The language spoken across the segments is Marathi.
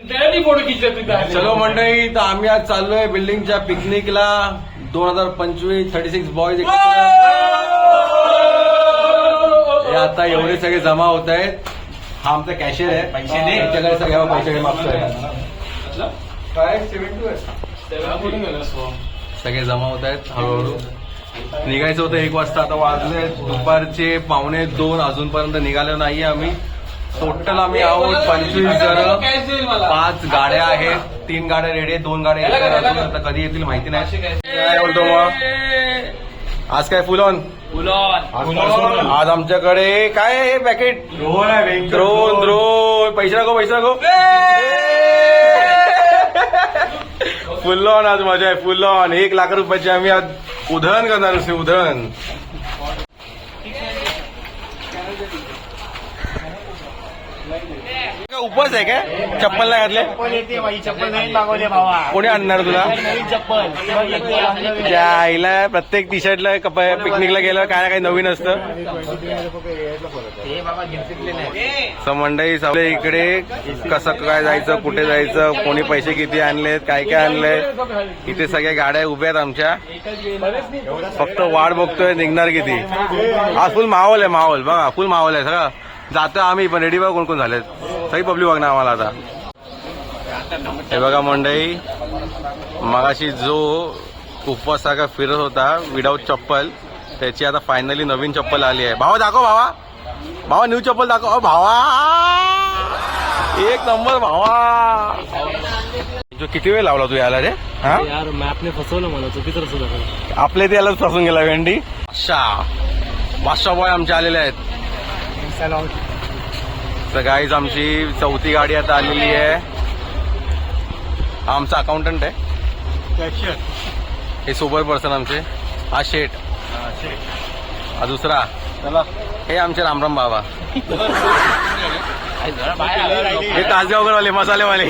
चलो मंडळी, तर आम्ही आज चाललोय बिल्डिंगच्या पिकनिकला 2025 36 बॉयज. आता एवढे सगळे जमा होत आहेत. हा आमचा कॅशियर आहे. पैसे दे त्याच्याकडे सगळ्या पैसे मागतोय. काय 72 सगळे जमा होत आहेत. हळूहळू निघायचं होतं 1 वाजता. आता वाजले दुपारचे 1:45. अजूनपर्यंत निघालो नाहीये आम्ही. टोटल आम्ही आहोत 25 जण. 5 गाड्या आहेत. 3 गाड्या रेडी आहेत. 2 गाड्या आता कधी येतील माहिती नाही. काय बोलतो मग आज काय फुल ऑन? आज आमच्याकडे काय आहे पॅकेट? ड्रोन. पैसे नको फुल ऑन. आज मजा आहे फुल ऑन. 1 लाख रुपयाची आम्ही आज उधळण करणार असे उधळण. उपवास आहे काय? चप्पल नाही घातले? चप्पल नाही मागवले भावा. कोणी आणणार तुला? चप्पल त्या आईला प्रत्येक टी शर्टला पिकनिकला गेलं काय ना काही नवीन असतं. मंडळी सगळे इकडे कसं काय जायचं, कुठे जायचं, कोणी पैसे किती आणलेत, काय काय आणलंय. इथे सगळ्या गाड्या उभ्या आहेत आमच्या. फक्त वाट बघतोय निघणार किती. आज फुल माहोल आहे. माहोल बघा, फुल माहोल आहे सगळं. जातोय आम्ही पण रेडी बघा कोण कोण झालेत. सगळी पब्लिक बघणार आम्हाला आता. हे बघा मंडळी, मगाशी जो उपवासाचा फिरत होता विदाऊट चप्पल, त्याची आता फायनली नवीन चप्पल आली आहे. भावा दाखव, भावा न्यू चप्पल दाखव. भावा 1 नंबर भावा. जो किती वेळ लावला तू याला रे? हा यार मॅपने फसवलं मला. चुकीचं रस्ता दाखवलं. आपले त्यालाच फसून गेला वेंडी. बादशाह बॉय आमचे आलेले आहेत. तर गाईज आमची 4थी गाडी आता आलेली आहे. आमचा अकाउंटंट आहे. हे सोबर पर्सन आमचे. हा शेठ. हा दुसरा. हे आमचे रामराम बाबा. हे तासगावकरवाले मसालेवाले.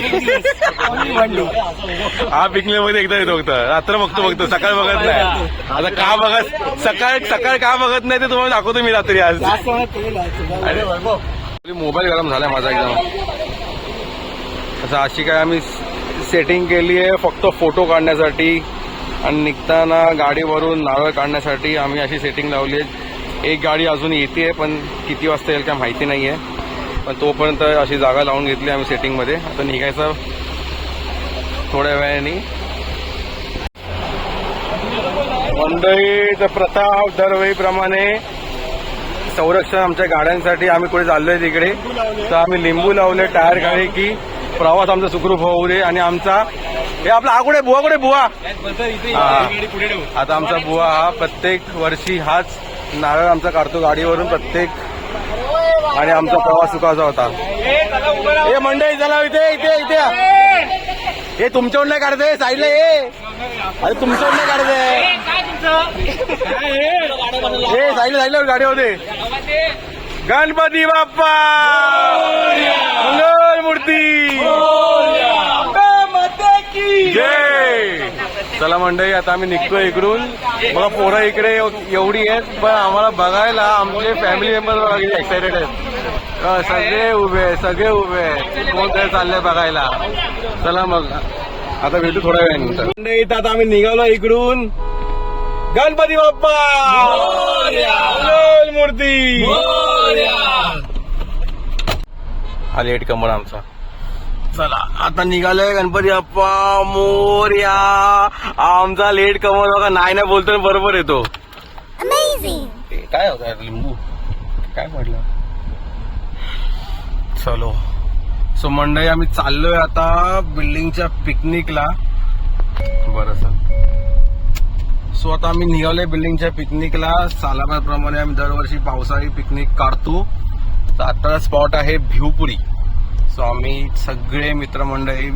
हा पिकनिकमध्ये एकदा येतो फक्त. रात्र बघतो सकाळ बघत नाही. आता का बघत सकाळ का बघत नाही ते तुम्हाला दाखवतो मी रात्री. आज मोबाईल गरम झालाय माझा एकदम. असं अशी काय आम्ही सेटिंग केली आहे फक्त फोटो काढण्यासाठी आणि निघताना गाडीवरून नारळ काढण्यासाठी आम्ही अशी सेटिंग लावली आहे. 1 गाडी अजून येते पण किती वाजता येईल काय माहिती नाहीये. पण तोपर्यंत अशी जागा लावून घेतली आम्ही सेटिंगमध्ये. आता निघायचं थोड्या वेळाने. मंडळी तर प्रथा दरवेळीप्रमाणे संरक्षण आमच्या गाड्यांसाठी आम्ही कुठे चाललोय तिकडे. तर आम्ही लिंबू लावले टायर खाली की प्रवास आमचा सुखरूप होऊ दे. आणि आमचा हे आपला हा कुठे बुवा. आता आमचा बुवा हा प्रत्येक वर्षी हाच नारळ आमचा काढतो गाडीवरून प्रत्येक. आणि आमचा प्रवास सुखाचा होता. हे मंडळी चला इथे हे तुमच्यावर नाही काढते साईडला. अरे तुमच्यावर नाही काढते. हे साईडला गाडी होते. गणपती बाप्पा मंगल मूर्ती जय. चला मंडळी आता आम्ही निघतोय इकडून. बघा पोरं इकडे एवढी आहेत पण आम्हाला बघायला आमचे फॅमिली मेंबर बघा किती एक्सायटेड आहेत. सगळे उभे कोण काय चाललंय बघायला. चला मग आता भेटू थोड्या वेळानंतर. मंडळी आता आम्ही निघालो इकडून. गणपती बाप्पा मंगल मूर्ती. हा लेट कमर आमचा. चला आता निघालोय. गणपती बाप्पा मोरया. आमचा लेट कमर बघा नाही बोलतो बरोबर येतो. काय होतं लिंबू काय पडलं. चलो सो मंडळी आम्ही चाललोय आता बिल्डिंगच्या पिकनिकला. बरं सो आता आम्ही निघालोय बिल्डिंगच्या पिकनिकला. सालाबादप्रमाणे आम्ही दरवर्षी पावसाळी पिकनिक काढतो. तर आता स्पॉट आहे भिवपुरी. सो आम्ही सगळे मित्रमंडळी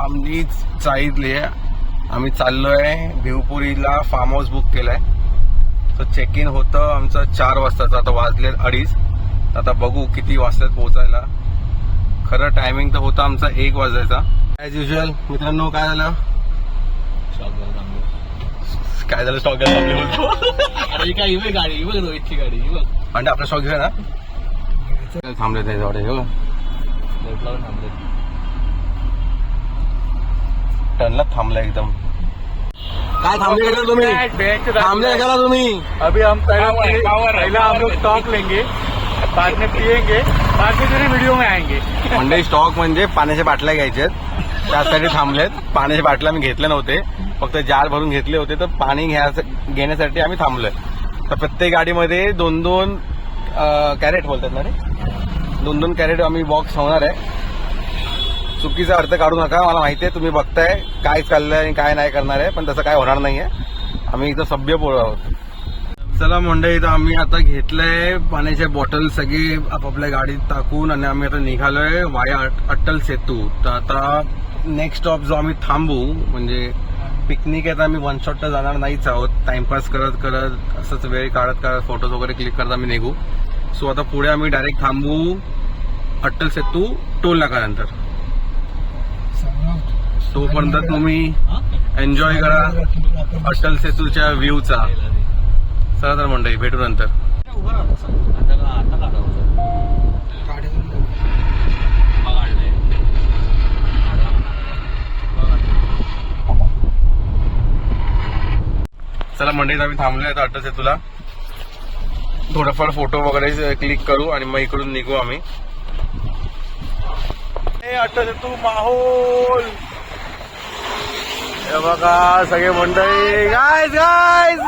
आम्ही चाळीतले आम्ही चाललोय भिवपुरीला. फार्म हाऊस बुक केलाय. तर चेक इन होतं आमचं 4 वाजताचं. आता वाजले 2:30. आता बघू किती वाजतात पोहोचायला. खरं टायमिंग तर होता आमचा 1 वाजायचा. ऍज युजल मित्रांनो काय झालं स्टॉक गाडी रोहितची गाडी म्हणजे आपला स्टॉक घेऊया ना. थांबले ते जवळ टर्नला थांबला एकदम. काय थांबले का तुम्ही? थांबले का तुम्ही? अभी हम पहला हम लोग स्टॉक लेंगे, बाद में पियेंगे, बाद में तेरे वीडियो में आएंगे. म्हणजे स्टॉक म्हणजे पाण्याच्या बाटल्या घ्यायच्यात, त्यासाठी थांबलेत. पाण्याच्या बाटल्या मी घेतले नव्हते, फक्त जार भरून घेतले होते, तर पाणी घेण्यासाठी आम्ही थांबलोय. तर प्रत्येक गाडीमध्ये 2-2 कॅरेट बोलतात ना रे, 2-2 कॅरेट आम्ही बॉक्स होणार आहे. चुकीचा अर्थ काढू नका, मला माहिती आहे तुम्ही बघताय काय चाललंय आणि काय नाही करणार आहे, पण तसं काय होणार नाहीये. आम्ही इथं सभ्य पोरं आहोत. चला मंडळी, इथं आम्ही आता घेतलंय पाण्याच्या बॉटल सगळे आपापल्या गाडीत टाकून आणि आम्ही आता निघालोय वाया अट्टल सेतू. तर आता नेक्स्ट स्टॉप जो आम्ही थांबू, म्हणजे पिकनिक आहे तर आम्ही वन शॉट तर जाणार नाहीच आहोत. टाइमपास करत करत असंच वेळ काढत काढत फोटोज वगैरे क्लिक करत आम्ही निघू. सो आता पुढे आम्ही डायरेक्ट थांबू अट्टल सेतू टोल नाक्यानंतर. तोपर्यंत तुम्ही एन्जॉय करा अट्टल सेतूच्या व्ह्यूचा. चला तर मंडळी, भेटू नंतर. चला मंडळीत आम्ही थांबलोय आता अट्टल सेतूला. थोडंफार फोटो वगैरे क्लिक करू आणि मग इकडून निघू आम्ही. अट्टल सेतू माहोल हे बघा, सगळे मंडळी गाईज गाईज.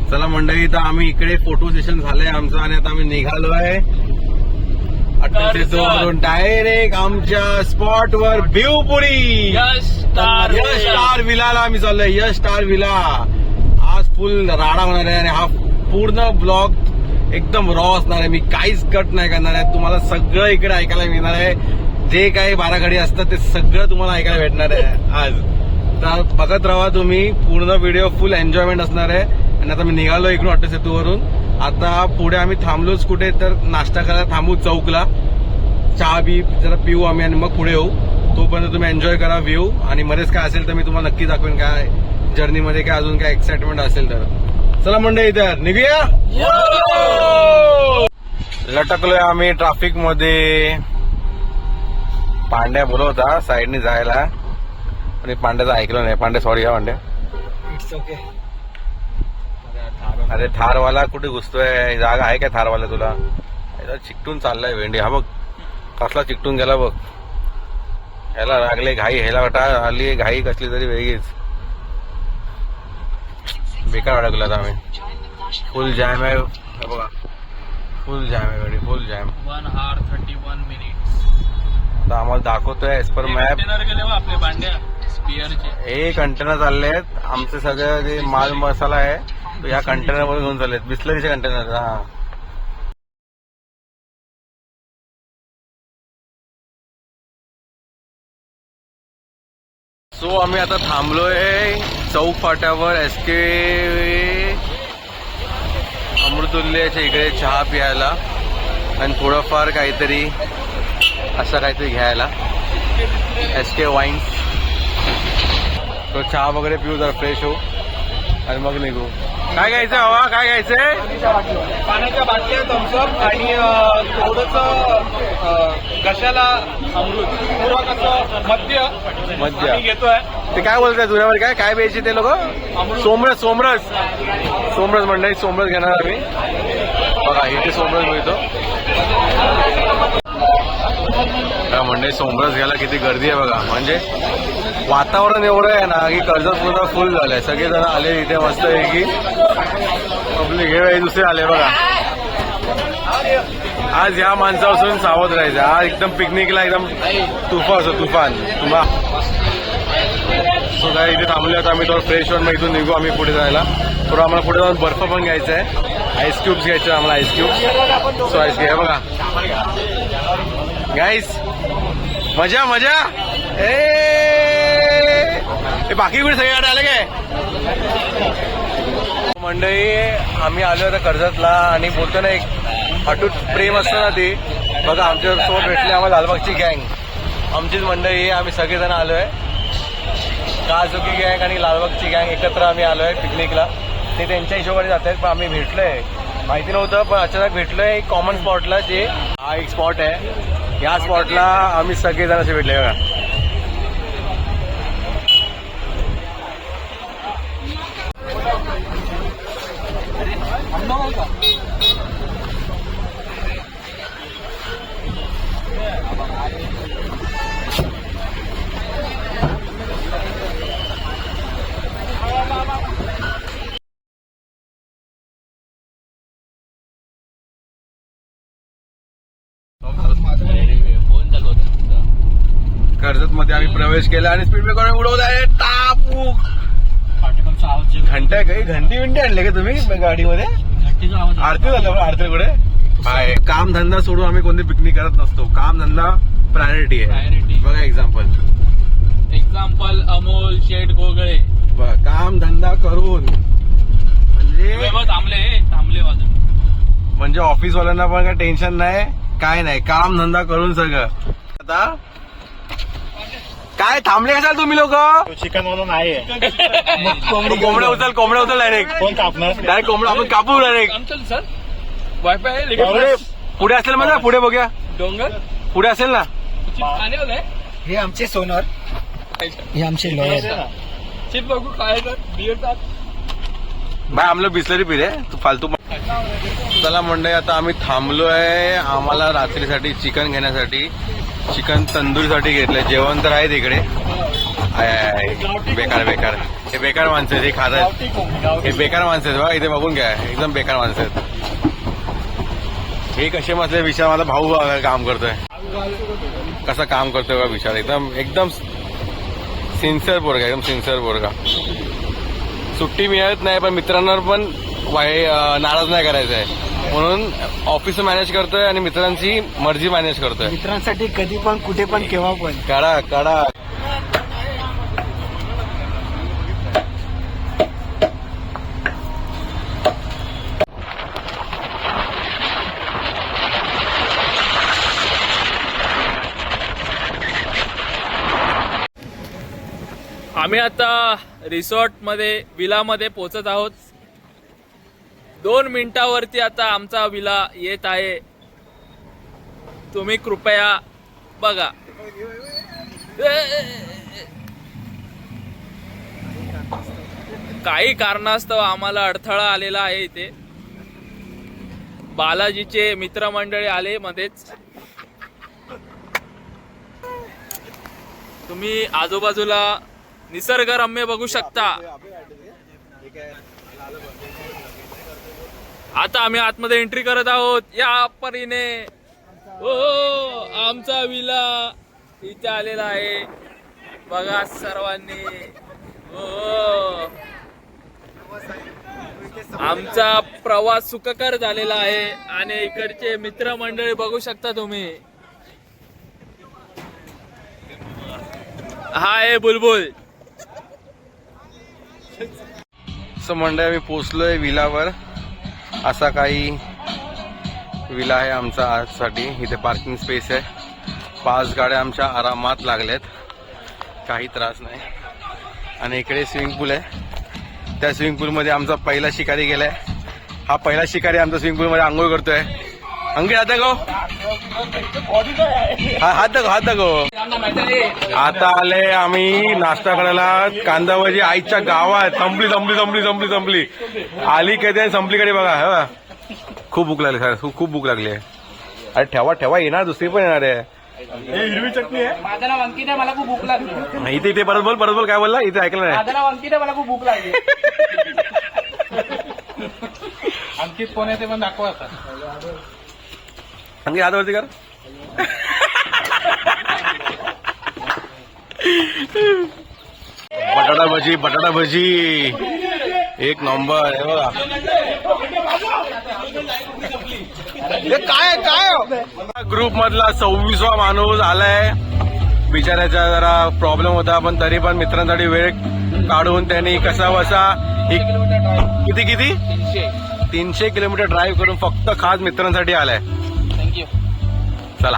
चला मंडळी, तर आम्ही इकडे फोटो सेशन झालंय आमचं आणि आता आम्ही निघालोय अट्टल सेतूवरून डायरेक्ट आमच्या स्पॉटवर भिवपुरी यश स्टार विलाला आम्ही चाललोय. यश स्टार विला आज फुल राडा होणार आहे आणि हा पूर्ण ब्लॉग एकदम रॉ असणार आहे. मी काहीच कट नाही करणार आहे. तुम्हाला सगळं इकडे ऐकायला मिळणार आहे. जे काही बाराखडी असतात ते सगळं तुम्हाला ऐकायला भेटणार आहे आज. तर बघत राहा तुम्ही, पूर्ण व्हिडिओ फुल एन्जॉयमेंट असणार आहे. आणि आता मी निघालो इकडून अट्टल सेतूवरून. आता पुढे आम्ही थांबलोच कुठे तर नाश्ता करायला थांबू चौकला, चहा बी जरा पिऊ आम्ही आणि मग पुढे येऊ. तोपर्यंत तुम्ही एन्जॉय करा व्ह्यू, आणि मध्येच काय असेल तर मी तुम्हाला नक्की दाखवेन काय जर्नीमध्ये काय अजून काय एक्साइटमेंट असेल तर. चला मंडळी, इथं निघूया. लटकलोय आम्ही ट्रॅफिक मध्ये. पांड्या बोलवता साईडने जायला, आणि पांड्याचं ऐकलं नाही. पांड्या सॉरी हा पांड्या. It's okay. अरे थारवाला कुठे घुसतोय? जागा आहे काय थारवाला तुला? चिकटून चाललाय भेंडी. हा बघ कसला चिकटून गेला बघ. ह्याला लागले घाई, ह्याला वाटा आली घाई कसली तरी वेगळीच. बेकार अडकला आता आम्ही. फुल जॅम आहे बघा, फुल जॅम आहे गाडी, फुल जॅम. 1 hour 31 minutes. आता आम्हाला दाखवतोय एज पर मॅप. आपले भांड्या हे कंटेनर चालले आहेत आमचे, सगळं जे माल मसाला आहे तो या कंटेनर मध्ये घेऊन चाललेत. बिस्लरीचे कंटेनर. हा सो आम्ही आता थांबलोय चौक फाट्यावर SK अमृतुल्यच्या इकडे चहा प्यायला आणि थोडंफार काहीतरी असं काहीतरी घ्यायला. SK wines. तो चहा वगैरे पिऊ, जरा फ्रेश होऊ आणि मग निघू. काय घ्यायचं हवा? काय घ्यायचंय? पाण्याच्या बाटल्या, थम्सअप आणि थोडंसं कशाला अमृत, पुरा कसं मध्य घेतोय. ते काय बोलताय तुझ्यावर? काय काय प्यायचे ते लोक? सोमरस. सोमरस सोमरस मंडळी, सोमरस घेणार आम्ही. बघा इथे सोमरस मिळतो. मंडळी सोमरस घ्यायला किती गर्दी आहे बघा. म्हणजे वातावरण एवढं आहे ना की कर्जत सुद्धा फुल झालंय. सगळेजण आले इथे मस्त आहे की पब्लिक. हे दुसरे आले बघा. आज ह्या माणसापासून सावध राहायचं. आज एकदम पिकनिकला एकदम तुफान तुम्हा. सो काय इथे थांबले होता आम्ही, थोडं फ्रेश होऊन मग इथून निघू आम्ही पुढे जायला. थोडं आम्हाला पुढे जाऊन बर्फ पण घ्यायचा आहे. आईस क्यूब्स घ्यायचे आम्हाला, आईस क्यूब्स. सो आईस घ्या बघा गाईस. मजा मजा बाकी कुठे सगळे गाडी आले काय मंडळी. आम्ही आलो आता कर्जतला आणि बोलतो ना एक अटूट प्रेम असतं ना ते बघा आमच्या सोबत भेटले आम्हाला लालबागची गँग आमचीच मंडळी. आम्ही सगळेजण आलोय काजुकी गँग आणि लालबागची गँग एकत्र आम्ही आलोय पिकनिकला. ते त्यांच्या हिशोबाने जात आहेत पण आम्ही भेटलोय माहिती नव्हतं पण अचानक भेटलोय कॉमन स्पॉटला जे हा एक स्पॉट आहे. या स्पॉटला आम्ही सगळेजण असे भेटले बघा. कर्जत मध्ये आम्ही प्रवेश केला आणि स्पीड ब्रेकर उडवलाय टापूक. घंटा काही घंटी विंटी आणले का तुम्ही गाडीमध्ये. आरती झालं आरती कुठे काय काम धंदा सोडून आम्ही कोणती पिकनिक करत नसतो. काम धंदा प्रायोरिटी आहे. बघा एक्झाम्पल अमोल शेठ गोगळे बघा काम धंदा करून थांबले म्हणजे ऑफिस वाल्यांना पण काय टेन्शन नाही काय नाही काम धंदा करून सगळं. आता काय थांबले कशाल तुम्ही लोक. चिकन म्हणून आहे कोंबड्या उचल डायरेक्ट कोण कापणार डायरेक्ट कोंबडा आपण कापू डायरेक्ट. सर वायफाय आहे पुढे असेल माझा पुढे बघूया डोंगर पुढे असेल ना. हे आमचे सोनर हे आमचे लॉयर. चिप बघू काय कर बियर टाक भाई आम्हाला बिस्लरी पिरे तू फालतू. चला मंडळी आता आम्ही थांबलोय आम्हाला रात्रीसाठी चिकन घेण्यासाठी. चिकन तंदुरीसाठी घेतलंय. जेवण तर आहे तिकडे. बेकार बेकार हे बेकार माणसं आहेत हे खातात हे बेकार माणसं आहेत बघा इथे बघून घ्या एकदम बेकार माणसं आहेत हे. कसे मसले विशाल माझा भाऊ काम करतोय कसं काम करतोय बघा विशाल एकदम एकदम सिन्सिअर पोरगा एकदम सिन्सिअर पोरगा. सुट्टी मिळत नाही पण मित्रांना पण नाराज नाही करायचं आहे म्हणून ऑफिस मॅनेज करतोय आणि मित्रांची मर्जी मॅनेज करतोय. मित्रांसाठी कधी पण कुठे पण केव्हा पण काढा काढा. आम्ही आता रिसॉर्ट मध्ये विला मध्ये पोहोचत आहोत. 2 मिनिटावरती आता आमचा विला येत आहे. तुम्ही कृपया बघा. काही कारणास्तव आम्हाला अडथळा आलेला आहे इथे. बालाजीचे मित्रमंडळी आले मध्येच. तुम्ही आजूबाजूला निसर्गरम्य बघू शकता. आता आम्ही आतमध्ये एंट्री करत आहोत या परीने. ओ आमचा विला इथे आलेला आहे बघा सर्वांनी. ओ आमचा प्रवास सुखकर झालेला आहे आणि इकडचे मित्रमंडळी बघू शकता तुम्ही. हा आहे बुलबुल. मंडळी आम्ही पोचलोय विलावर. असा काही विला आहे आमचा आजसाठी. इथे पार्किंग स्पेस आहे. 5 गाड्या आमच्या आरामात लागल्यात काही त्रास नाही. आणि इकडे स्विमिंग पूल आहे. त्या स्विमिंग पूलमध्ये आमचा पहिला शिकारी गेलाय. हा पहिला शिकारी आमचा स्विमिंग पूलमध्ये आंघोळ करतोय. अंकित हात दाखव हात दाखव. आता आले आम्ही नाश्ता करायला. कांदा भजी आईच्या गावात. संपली संपली संपली संपली संपली आली कधी संपलीकडे बघा. खूप भूक लागली सर खूप भूक लागली आहे. अरे ठेवा ठेवा येणार दुसरी पण येणार आहे. हिरवी चटणी आहे. माझं नाव अंकित आहे मला खूप भूक लागली. इथे इथे परत बोल काय बोलला इथे ऐकलं नाही. माझं नाव अंकित आहे मला खूप भूक लागली. अंकित कोण आहे ते पण दाखवा आता. अंकित हातावरती कर. बटाटा भजी एक नंबर आहे बघा. काय ग्रुप मधला 26वा माणूस आलाय. बिचाऱ्याचा जरा प्रॉब्लेम होता, पण तरी पण मित्रांसाठी वेळ काढून त्यांनी कसा बसा किती 300 किलोमीटर ड्राईव्ह करून फक्त खास मित्रांसाठी आलाय. थँक्यू. चला,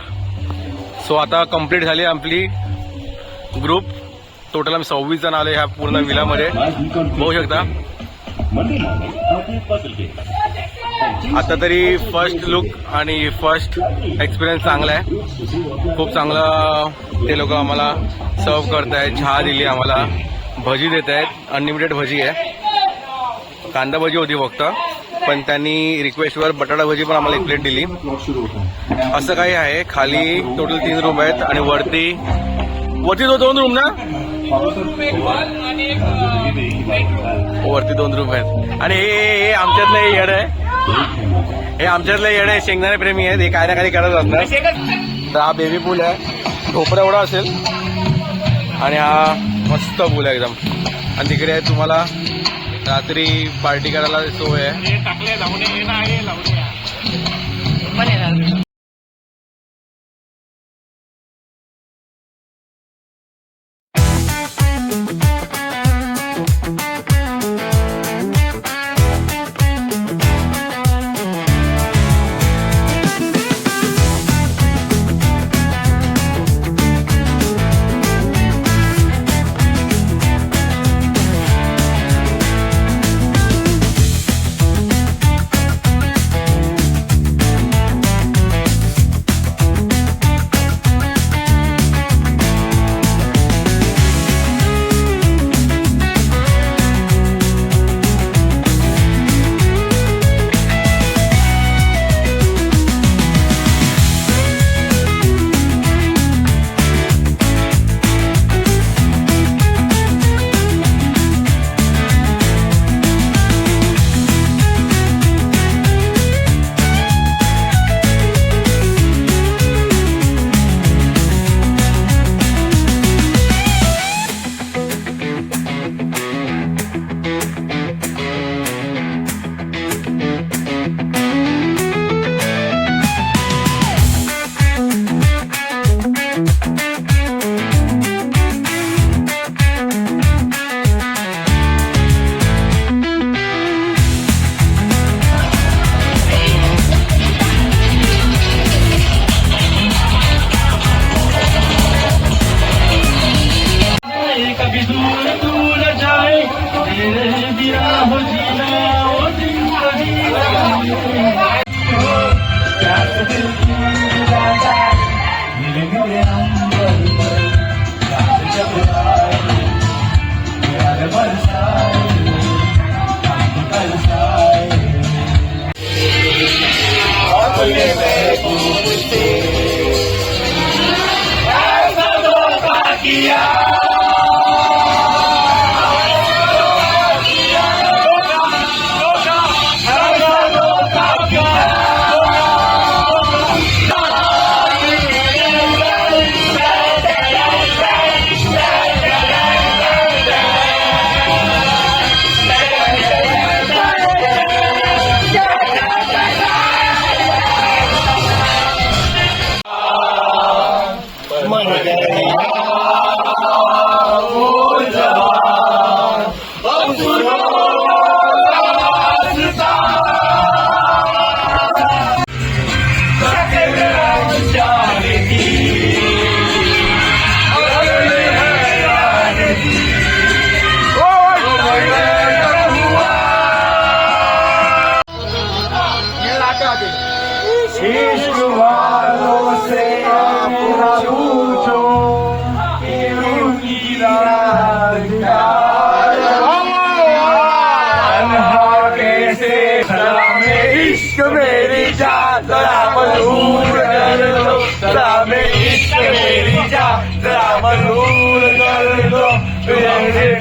सो आता कंप्लीट झाली आपली ग्रुप. टोटल आम्ही 26 जण आले ह्या पूर्ण विलामध्ये, बघू शकता. आता तरी फर्स्ट लुक आणि फर्स्ट एक्सपिरियन्स चांगला आहे. खूप चांगलं ते लोक आम्हाला सर्व करतायत. चहा दिली आम्हाला, भजी देत आहेत, अनलिमिटेड भजी आहे. कांदा भजी होती फक्त, पण त्यांनी रिक्वेस्टवर बटाटा भजी पण आम्हाला एक प्लेट दिली. असं काही आहे. खाली टोटल 3 रूम आहेत आणि वरती तो 2 रूम ना, वरती 2 रूम आहेत. आणि हे आमच्यातलं येड आहे, हे आमच्यातलं येड आहे, शेंगदाणे प्रेमी आहेत. हे काय ना काही करत असणार. तर हा बेबी पूल आहे, ढोपरा एवढा असेल. आणि हा मस्त पूल आहे एकदम. आणि तिकडे तुम्हाला रात्री पार्टी करायला सोय आहे.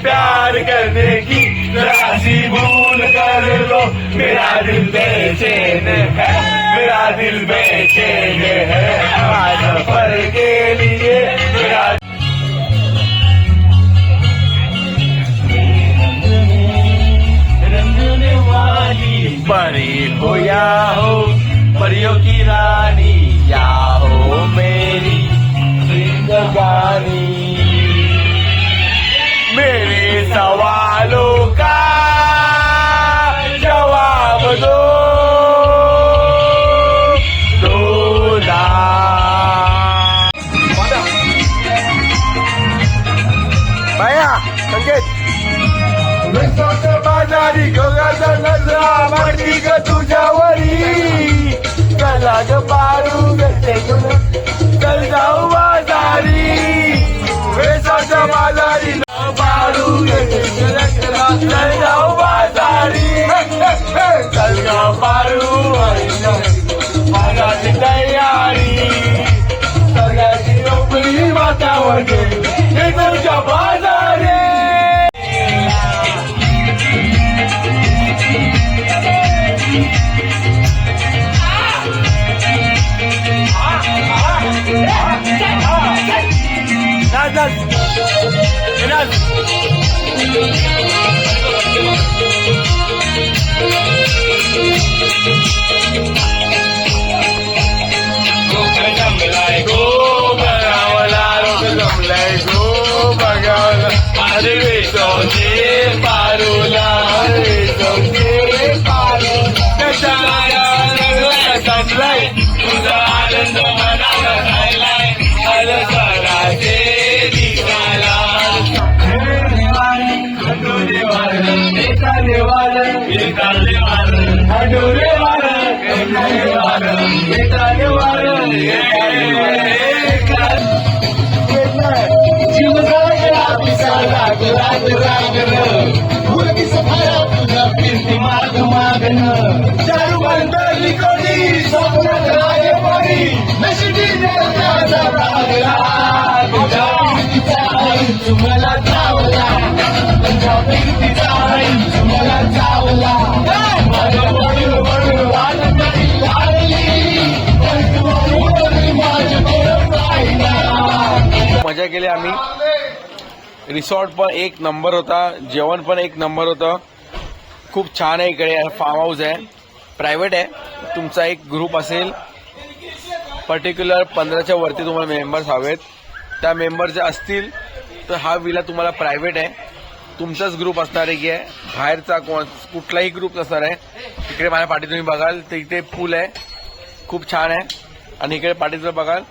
प्यार करने की जरा सी भूल कर लो, मेरा दिल बेचैन है, मेरा दिल बेचैन है, आज सफर के लिए मेरा रंगने वाली परी हो या हो परियों की रानी, या हो मेरी जिंदगानी मेरे सवालों का जवाब दो ना। भैया संकेत बाजारी गोगाचा नजरा मारती ग तुझ्यावरी चला ग पारू ग चल जाऊ बाजारी वेसाच्या बाजारी पारू ग चल जाऊ बाजारी चल ग पारू माझ्याची तयारी सगळ्याची नोकरी वाटावर घे हे तुझ्या बाजारी जमलाय गो बघावला जमलाय गो बघावला अरे वेचवते पारूला वेचवते पारूला जमलाय तुझा आनंद मनाला राहिलाय अलकाराचे दिसाला हडोरे वारण एकाले वारण एकाले वारण हडोरे वारण एकाले वारण एकाले वारण जीव लागला पिसाला राग रागन मुलगी सफाया तुझा फिरती माग मागन चारू बंद लिकोडी स्वप्नात रागे पडी नशिबीने माझा लागला तुझ्या फिरतीचा आईच मला चावला तुझ्या फिरतीचा आईच मला चावला माझं वडील वडील आनंद लागली माझ्या मजा केली आम्ही. रिसॉर्ट पण एक नंबर होता, जेवण पण एक नंबर होतं. खूप छान आहे. इकडे फार्म हाऊस आहे, प्रायव्हेट आहे. तुमचा एक ग्रुप असेल पर्टिक्युलर 15च्या वरती तुम्हाला मेंबर्स हवेत, त्या मेंबर जर असतील तर हा विला तुम्हाला प्रायव्हेट आहे. तुमचाच ग्रुप असणार आहे की आहे, बाहेरचा कुठलाही ग्रुप नसणार आहे. इकडे माझ्या पाठी तुम्ही बघाल तर इथे पूल आहे, खूप छान आहे. आणि इकडे पाठीचं बघाल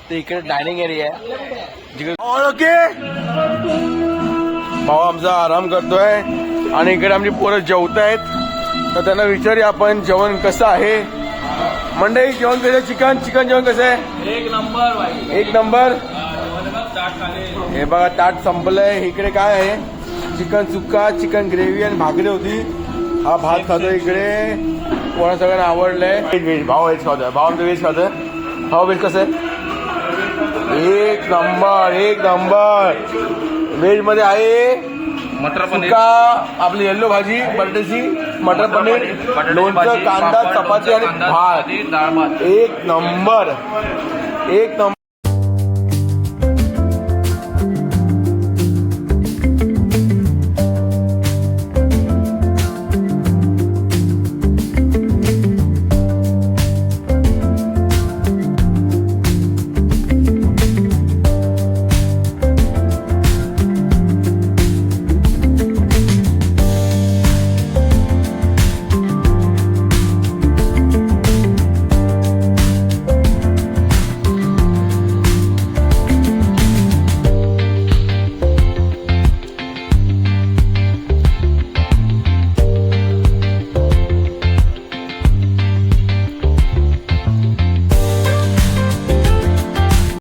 तर इकडे डायनिंग एरिया आहे जिकडे ओके भाऊ आमचा आराम करतोय आणि इकडे आमची पोरं जेवत आहेत. तर त्यांना विचारूया आपण जेवण कसं आहे. मंडई जेवण कसं आहे? चिकन जेवण कसं आहे? एक नंबर भाई, एक नंबर. ताट खाली. हे बघा ताट संपलंय. इकडे काय आहे? चिकन सुक्का, चिकन ग्रेव्ही आणि भाकरी होती. हा भात खातो इकडे. कोणा सगळ्यांना आवडलंय. व्हेज भाऊ व्हेज खातोय. भाऊ आमचं व्हेज खातोय. भाऊ व्हेज कसं आहे? एक नंबर एक नंबर. व्हेज मध्ये आहे मटर पनीर, सुक्का आपली येल्लो भाजी बटाट्याची, मटर पनीर, लोणचं, कांदा, चपाती आणि भात. डाळ भात. एक नंबर एक नंबर.